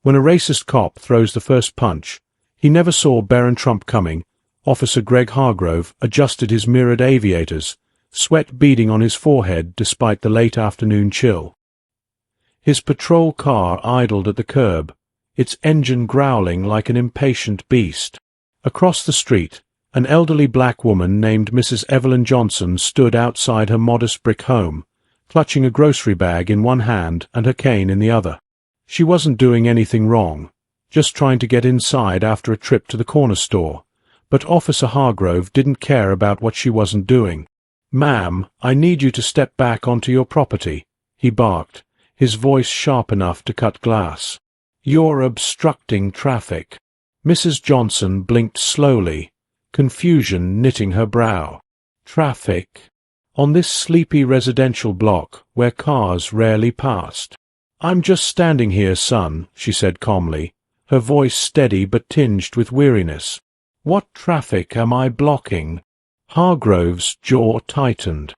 When a racist cop throws the first punch, he never saw Barron Trump coming. Officer Greg Hargrove adjusted his mirrored aviators, sweat beading on his forehead despite the late afternoon chill. His patrol car idled at the curb, its engine growling like an impatient beast. Across the street, an elderly black woman named Mrs. Evelyn Johnson stood outside her modest brick home, clutching a grocery bag in one hand and her cane in the other. She wasn't doing anything wrong, just trying to get inside after a trip to the corner store. But Officer Hargrove didn't care about what she wasn't doing. "Ma'am, I need you to step back onto your property," he barked, his voice sharp enough to cut glass. "You're obstructing traffic." Mrs. Johnson blinked slowly, confusion knitting her brow. Traffic? On this sleepy residential block where cars rarely passed. "I'm just standing here, son," she said calmly, her voice steady but tinged with weariness. "What traffic am I blocking?" Hargrove's jaw tightened.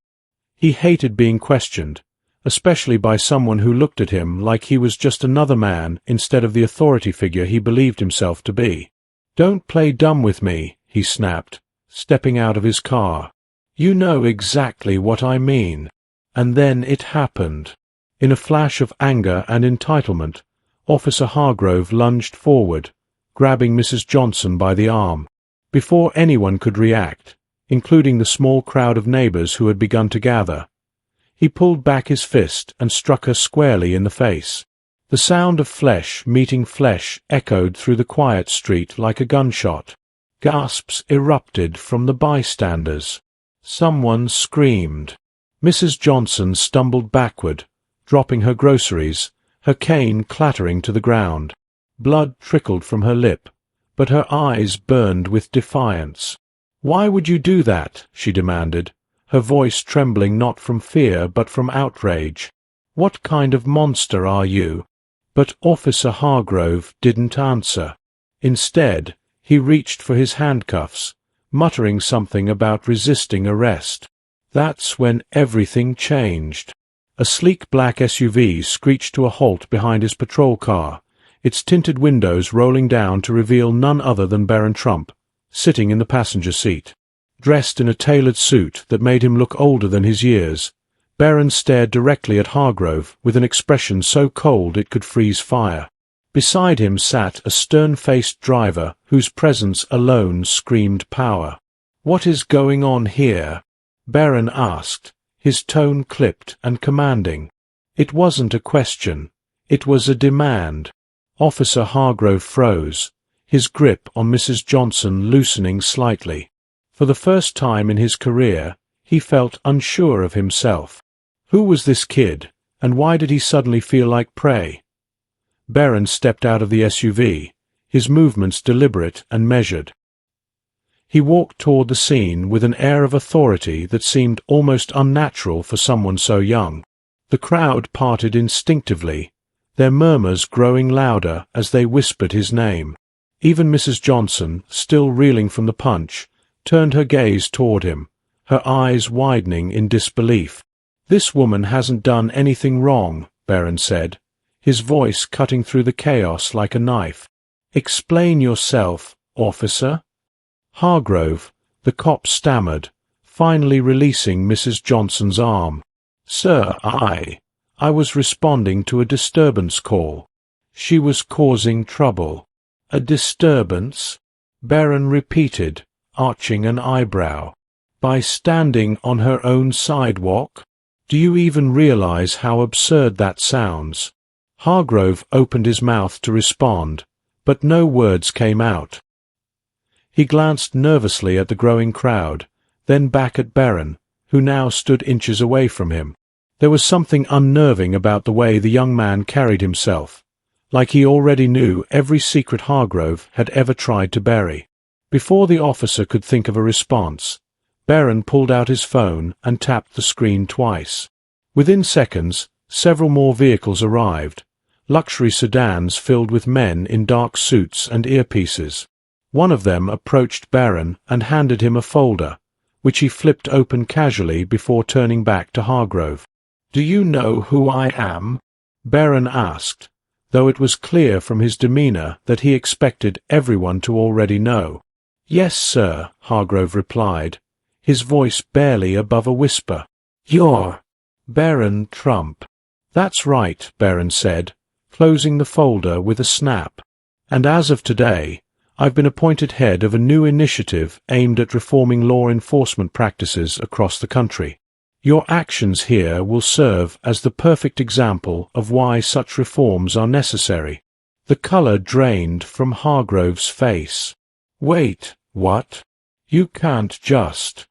He hated being questioned, especially by someone who looked at him like he was just another man instead of the authority figure he believed himself to be. "Don't play dumb with me," he snapped, stepping out of his car. "You know exactly what I mean." And then it happened. In a flash of anger and entitlement, Officer Hargrove lunged forward, grabbing Mrs. Johnson by the arm. Before anyone could react, including the small crowd of neighbors who had begun to gather, he pulled back his fist and struck her squarely in the face. The sound of flesh meeting flesh echoed through the quiet street like a gunshot. Gasps erupted from the bystanders. Someone screamed. Mrs. Johnson stumbled backward, dropping her groceries, her cane clattering to the ground. Blood trickled from her lip, but her eyes burned with defiance. "Why would you do that?" she demanded, her voice trembling not from fear but from outrage. "What kind of monster are you?" But Officer Hargrove didn't answer. Instead, he reached for his handcuffs, muttering something about resisting arrest. That's when everything changed. A sleek black SUV screeched to a halt behind his patrol car, its tinted windows rolling down to reveal none other than Barron Trump, sitting in the passenger seat. Dressed in a tailored suit that made him look older than his years, Barron stared directly at Hargrove with an expression so cold it could freeze fire. Beside him sat a stern-faced driver whose presence alone screamed power. "What is going on here?" Barron asked, his tone clipped and commanding. It wasn't a question, it was a demand. Officer Hargrove froze, his grip on Mrs. Johnson loosening slightly. For the first time in his career, he felt unsure of himself. Who was this kid, and why did he suddenly feel like prey? Barron stepped out of the SUV, his movements deliberate and measured. He walked toward the scene with an air of authority that seemed almost unnatural for someone so young. The crowd parted instinctively, their murmurs growing louder as they whispered his name. Even Mrs. Johnson, still reeling from the punch, turned her gaze toward him, her eyes widening in disbelief. "This woman hasn't done anything wrong," Barron said, his voice cutting through the chaos like a knife. "Explain yourself, officer." "Hargrove," the cop stammered, finally releasing Mrs. Johnson's arm. "Sir, I was responding to a disturbance call. She was causing trouble." "A disturbance?" Barron repeated, arching an eyebrow. "By standing on her own sidewalk? Do you even realize how absurd that sounds?" Hargrove opened his mouth to respond, but no words came out. He glanced nervously at the growing crowd, then back at Barron, who now stood inches away from him. There was something unnerving about the way the young man carried himself, like he already knew every secret Hargrove had ever tried to bury. Before the officer could think of a response, Barron pulled out his phone and tapped the screen twice. Within seconds, several more vehicles arrived, luxury sedans filled with men in dark suits and earpieces. One of them approached Barron and handed him a folder, which he flipped open casually before turning back to Hargrove. "Do you know who I am?" Barron asked, though it was clear from his demeanor that he expected everyone to already know. "Yes, sir," Hargrove replied, his voice barely above a whisper. "You're Barron Trump." "That's right," Barron said, closing the folder with a snap. "And as of today, I've been appointed head of a new initiative aimed at reforming law enforcement practices across the country. Your actions here will serve as the perfect example of why such reforms are necessary." The color drained from Hargrove's face. "Wait, what? You can't just—"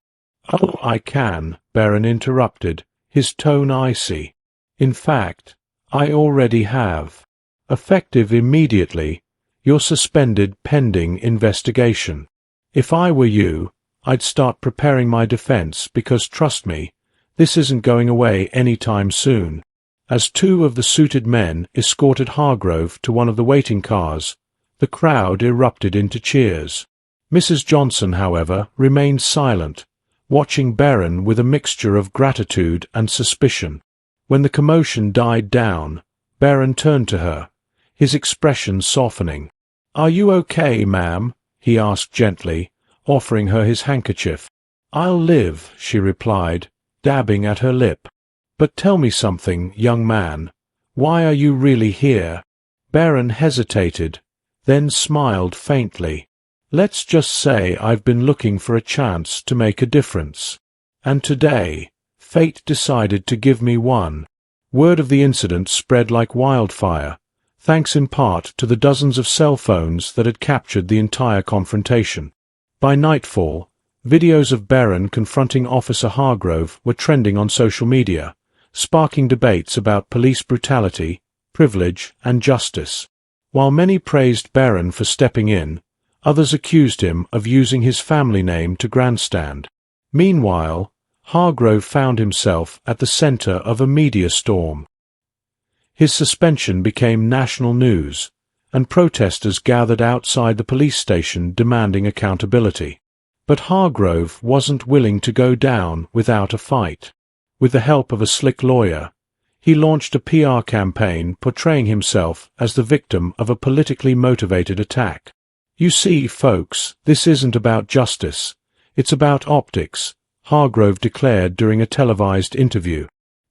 "Oh, I can," Barron interrupted, his tone icy. "In fact, I already have. Effective immediately, you're suspended pending investigation. If I were you, I'd start preparing my defense because, trust me, this isn't going away any time soon." As two of the suited men escorted Hargrove to one of the waiting cars, the crowd erupted into cheers. Mrs. Johnson, however, remained silent, watching Barron with a mixture of gratitude and suspicion. When the commotion died down, Barron turned to her, his expression softening. "Are you okay, ma'am?" he asked gently, offering her his handkerchief. "I'll live," she replied, dabbing at her lip. "But tell me something, young man. Why are you really here?" Barron hesitated, then smiled faintly. "Let's just say I've been looking for a chance to make a difference. And today, fate decided to give me one." Word of the incident spread like wildfire, thanks in part to the dozens of cell phones that had captured the entire confrontation. By nightfall, videos of Barron confronting Officer Hargrove were trending on social media, sparking debates about police brutality, privilege, and justice. While many praised Barron for stepping in, others accused him of using his family name to grandstand. Meanwhile, Hargrove found himself at the center of a media storm. His suspension became national news, and protesters gathered outside the police station demanding accountability. But Hargrove wasn't willing to go down without a fight. With the help of a slick lawyer, he launched a PR campaign portraying himself as the victim of a politically motivated attack. "You see, folks, this isn't about justice. It's about optics," Hargrove declared during a televised interview.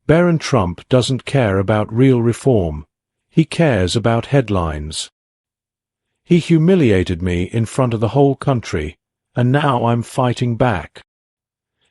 "Barron Trump doesn't care about real reform. He cares about headlines. He humiliated me in front of the whole country, and now I'm fighting back."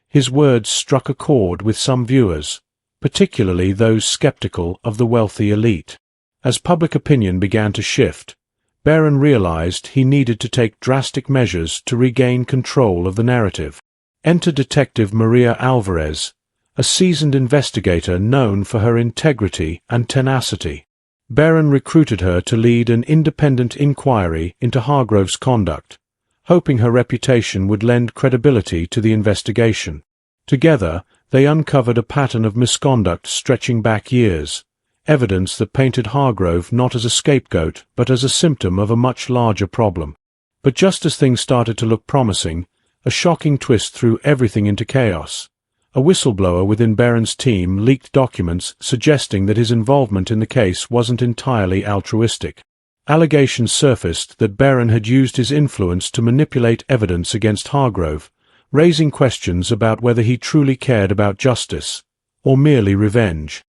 His words struck a chord with some viewers, particularly those skeptical of the wealthy elite. As public opinion began to shift, Barron realized he needed to take drastic measures to regain control of the narrative. Enter Detective Maria Alvarez, a seasoned investigator known for her integrity and tenacity. Barron recruited her to lead an independent inquiry into Hargrove's conduct, hoping her reputation would lend credibility to the investigation. Together, they uncovered a pattern of misconduct stretching back years, evidence that painted Hargrove not as a scapegoat but as a symptom of a much larger problem. But just as things started to look promising, a shocking twist threw everything into chaos. A whistleblower within Barron's team leaked documents suggesting that his involvement in the case wasn't entirely altruistic. Allegations surfaced that Barron had used his influence to manipulate evidence against Hargrove, raising questions about whether he truly cared about justice, or merely revenge.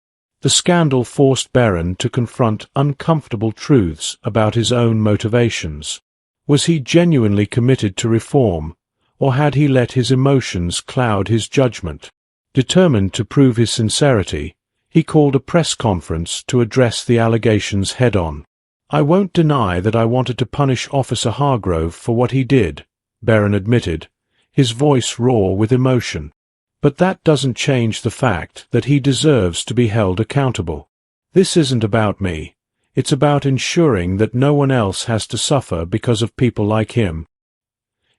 The scandal forced Barron to confront uncomfortable truths about his own motivations. Was he genuinely committed to reform, or had he let his emotions cloud his judgment? Determined to prove his sincerity, he called a press conference to address the allegations head-on. "I won't deny that I wanted to punish Officer Hargrove for what he did," Barron admitted, his voice raw with emotion. "But that doesn't change the fact that he deserves to be held accountable. This isn't about me. It's about ensuring that no one else has to suffer because of people like him."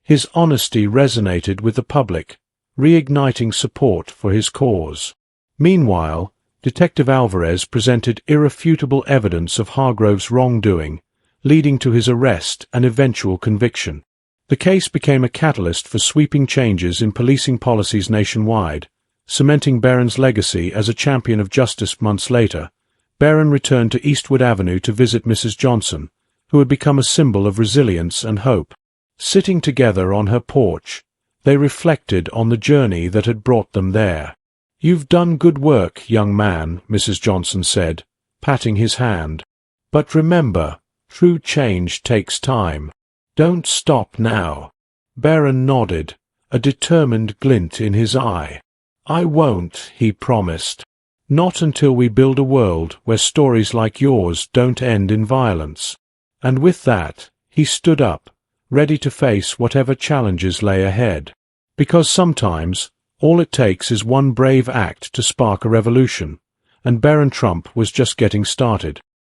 His honesty resonated with the public, reigniting support for his cause. Meanwhile, Detective Alvarez presented irrefutable evidence of Hargrove's wrongdoing, leading to his arrest and eventual conviction. The case became a catalyst for sweeping changes in policing policies nationwide, cementing Barron's legacy as a champion of justice. Months later, Barron returned to Eastwood Avenue to visit Mrs. Johnson, who had become a symbol of resilience and hope. Sitting together on her porch, they reflected on the journey that had brought them there. "You've done good work, young man," Mrs. Johnson said, patting his hand. "But remember, true change takes time. Don't stop now." Barron nodded, a determined glint in his eye. "I won't," he promised. "Not until we build a world where stories like yours don't end in violence." And with that, he stood up, ready to face whatever challenges lay ahead. Because sometimes, all it takes is one brave act to spark a revolution, and Barron Trump was just getting started.